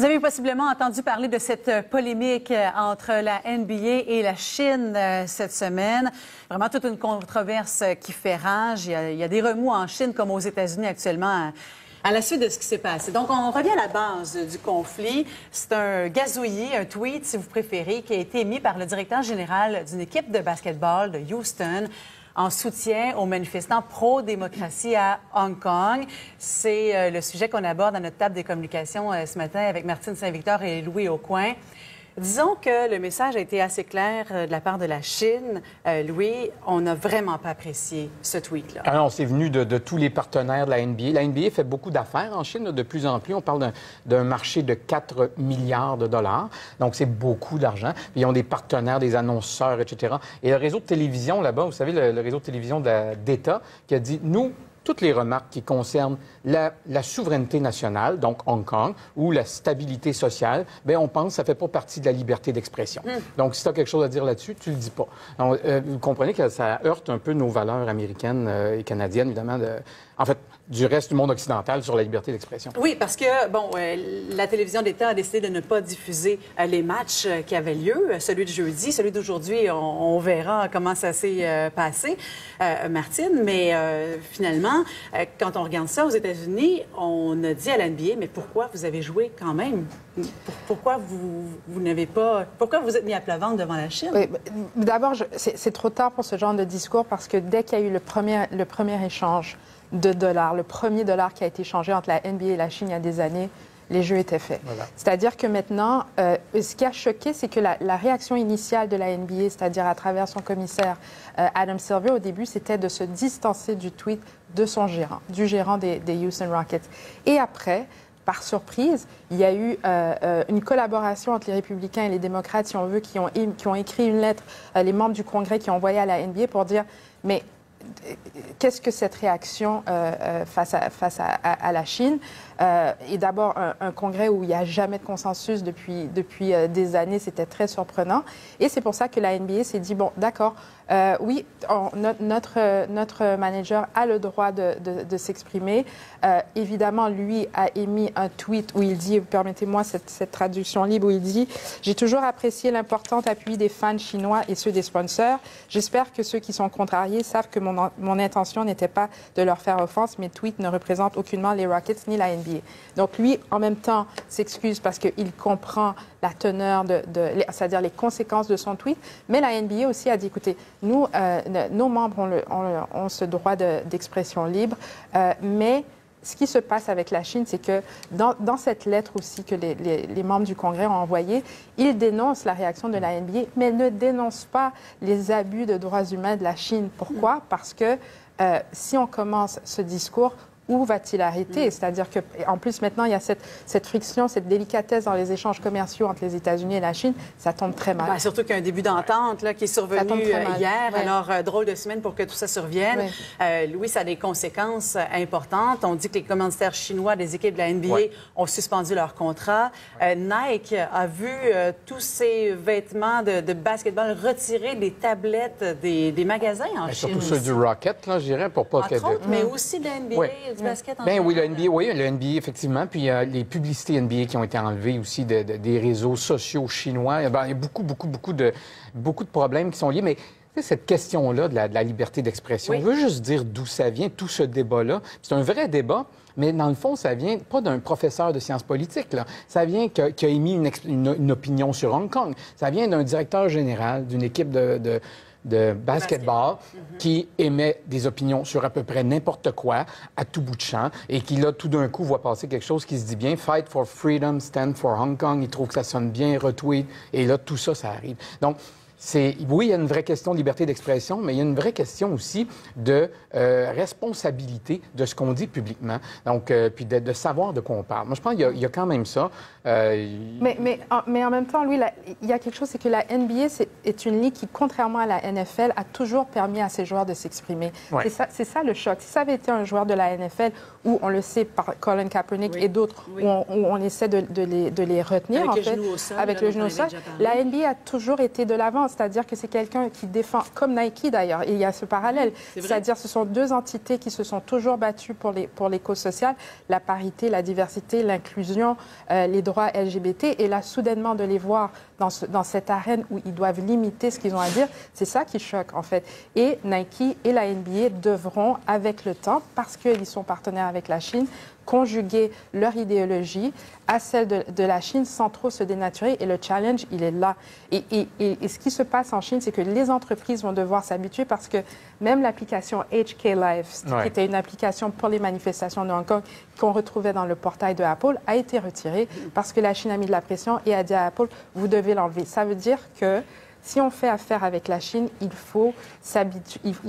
Vous avez possiblement entendu parler de cette polémique entre la NBA et la Chine cette semaine. Vraiment toute une controverse qui fait rage. Il y a des remous en Chine comme aux États-Unis actuellement à la suite de ce qui s'est passé. Donc, on revient à la base du conflit. C'est un gazouillis, un tweet, si vous préférez, qui a été émis par le directeur général d'une équipe de basketball de Houston en soutien aux manifestants pro-démocratie à Hong Kong. C'est le sujet qu'on aborde à notre table des communications ce matin avec Martine Saint-Victor et Louis Aucoin. Disons que le message a été assez clair de la part de la Chine. Louis, on n'a vraiment pas apprécié ce tweet-là. Alors, c'est venu de tous les partenaires de la NBA. La NBA fait beaucoup d'affaires en Chine, de plus en plus. On parle d'un marché de 4 milliards de dollars. Donc, c'est beaucoup d'argent. Ils ont des partenaires, des annonceurs, etc. Et le réseau de télévision là-bas, vous savez, le réseau de télévision d'État, qui a dit, nous, toutes les remarques qui concernent la souveraineté nationale, donc Hong Kong, ou la stabilité sociale, bien, on pense que ça ne fait pas partie de la liberté d'expression. Donc, si tu as quelque chose à dire là-dessus, tu ne le dis pas. Donc, vous comprenez que ça heurte un peu nos valeurs américaines et canadiennes, évidemment, en fait, du reste du monde occidental sur la liberté d'expression. Oui, parce que, bon, la télévision d'État a décidé de ne pas diffuser les matchs qui avaient lieu, celui de jeudi, celui d'aujourd'hui, on verra comment ça s'est passé, Martine, mais finalement, quand on regarde ça aux États-Unis, on a dit à la NBA, mais pourquoi vous avez joué quand même? Pourquoi vous n'avez pas... Pourquoi vous êtes mis à plat ventre devant la Chine? Oui, d'abord, c'est trop tard pour ce genre de discours parce que dès qu'il y a eu le premier échange de dollars, le premier dollar qui a été échangé entre la NBA et la Chine il y a des années, les jeux étaient faits. Voilà. C'est-à-dire que maintenant, ce qui a choqué, c'est que la réaction initiale de la NBA, c'est-à-dire à travers son commissaire Adam Silver, au début, c'était de se distancer du tweet de son gérant, du gérant des Houston Rockets. Et après, par surprise, il y a eu une collaboration entre les républicains et les démocrates, si on veut, qui ont écrit une lettre, les membres du Congrès qui ont envoyé à la NBA pour dire, mais qu'est-ce que cette réaction face à la Chine? Et d'abord, un congrès où il n'y a jamais de consensus depuis des années, c'était très surprenant. Et c'est pour ça que la NBA s'est dit, bon, d'accord, oui, notre manager a le droit de s'exprimer. Évidemment, lui a émis un tweet où il dit, permettez-moi cette traduction libre, où il dit « J'ai toujours apprécié l'important appui des fans chinois et ceux des sponsors. J'espère que ceux qui sont contrariés savent que mon intention n'était pas de leur faire offense. Mes tweets ne représentent aucunement les Rockets ni la NBA. » Donc lui, en même temps, s'excuse parce qu'il comprend la teneur, c'est-à-dire les conséquences de son tweet. Mais la NBA aussi a dit, écoutez, nous, nos membres ont ce droit d'expression libre, mais ce qui se passe avec la Chine, c'est que dans cette lettre aussi que les membres du Congrès ont envoyée, ils dénoncent la réaction de la NBA, mais ne dénoncent pas les abus de droits humains de la Chine. Pourquoi? Parce que si on commence ce discours, où va-t-il arrêter? C'est-à-dire qu'en plus, maintenant, il y a cette friction, cette délicatesse dans les échanges commerciaux entre les États-Unis et la Chine. Ça tombe très mal. Bien, surtout qu'il y a un début d'entente qui est survenu hier. Ouais. Alors, drôle de semaine pour que tout ça survienne. Ouais. Louis, ça a des conséquences importantes. On dit que les commanditaires chinois des équipes de la NBA ont suspendu leur contrat. Nike a vu tous ses vêtements de basketball retirés des tablettes des magasins en Chine. Surtout ceux du Rocket, là, je dirais, pour pas que... Entre autres, mais aussi de la NBA. Oui. Du basket en oui, le NBA, effectivement. Puis les publicités NBA qui ont été enlevées aussi des réseaux sociaux chinois. Il y a beaucoup de problèmes qui sont liés. Mais cette question-là de la liberté d'expression, on veut juste dire d'où ça vient, tout ce débat-là. C'est un vrai débat. Mais dans le fond, ça vient pas d'un professeur de sciences politiques, là. Ça vient qui a émis une opinion sur Hong Kong. Ça vient d'un directeur général d'une équipe de basketball qui émet des opinions sur à peu près n'importe quoi, à tout bout de champ, et qui, là, tout d'un coup, voit passer quelque chose qui se dit bien « Fight for freedom, stand for Hong Kong ». Il trouve que ça sonne bien, retweet, et là, tout ça, ça arrive. Donc, oui, il y a une vraie question de liberté d'expression, mais il y a une vraie question aussi de responsabilité de ce qu'on dit publiquement. Donc, puis de savoir de quoi on parle. Moi, je pense qu'il y a quand même ça. Mais en même temps, Louis, il y a quelque chose, c'est que la NBA est une ligue qui, contrairement à la NFL, a toujours permis à ses joueurs de s'exprimer. Ouais. C'est ça le choc. Si ça avait été un joueur de la NFL, où on le sait par Colin Kaepernick et d'autres, où on essaie de les retenir, avec en fait, avec le genou au sol, la NBA a toujours été de l'avant. c'est-à-dire que c'est quelqu'un qui défend, comme Nike d'ailleurs, et il y a ce parallèle, c'est-à-dire ce sont deux entités qui se sont toujours battues pour les causes sociales, la parité, la diversité, l'inclusion, les droits LGBT, et là, soudainement, de les voir dans cette arène où ils doivent limiter ce qu'ils ont à dire, c'est ça qui choque, en fait. Et Nike et la NBA devront, avec le temps, parce qu'ils sont partenaires avec la Chine, conjuguer leur idéologie à celle de la Chine sans trop se dénaturer. Et le challenge, il est là. Et ce qui se passe en Chine, c'est que les entreprises vont devoir s'habituer parce que même l'application HK Live, qui était une application pour les manifestations de Hong Kong qu'on retrouvait dans le portail de Apple, a été retirée parce que la Chine a mis de la pression et a dit à Apple, vous devez l'enlever. Ça veut dire que si on fait affaire avec la Chine, il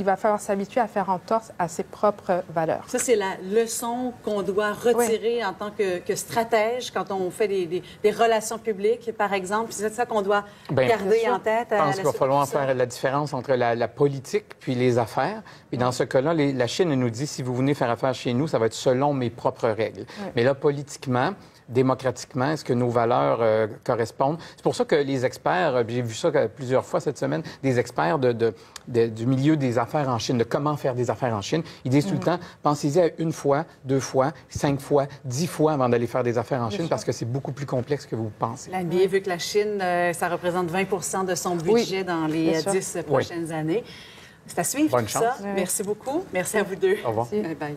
va falloir s'habituer à faire entorse à ses propres valeurs. Ça, c'est la leçon qu'on doit retirer en tant que stratège quand on fait des relations publiques, par exemple. C'est ça qu'on doit garder en tête. Je pense qu'il va falloir faire la différence entre la politique puis les affaires. Puis dans ce cas-là, la Chine nous dit, si vous venez faire affaire chez nous, ça va être selon mes propres règles. Mais là, politiquement, démocratiquement, est-ce que nos valeurs correspondent? C'est pour ça que les experts, j'ai vu ça plusieurs fois cette semaine, des experts du milieu des affaires en Chine, de comment faire des affaires en Chine, ils disent tout le temps, pensez-y à 1 fois, 2 fois, 5 fois, 10 fois avant d'aller faire des affaires en Chine, parce que c'est beaucoup plus complexe que vous pensez. La NBA veut que la Chine, ça représente 20 de son budget dans les 10 prochaines années. C'est à suivre. Bonne tout chance. ça. Merci beaucoup. Merci à vous deux. Au revoir. Bye bye.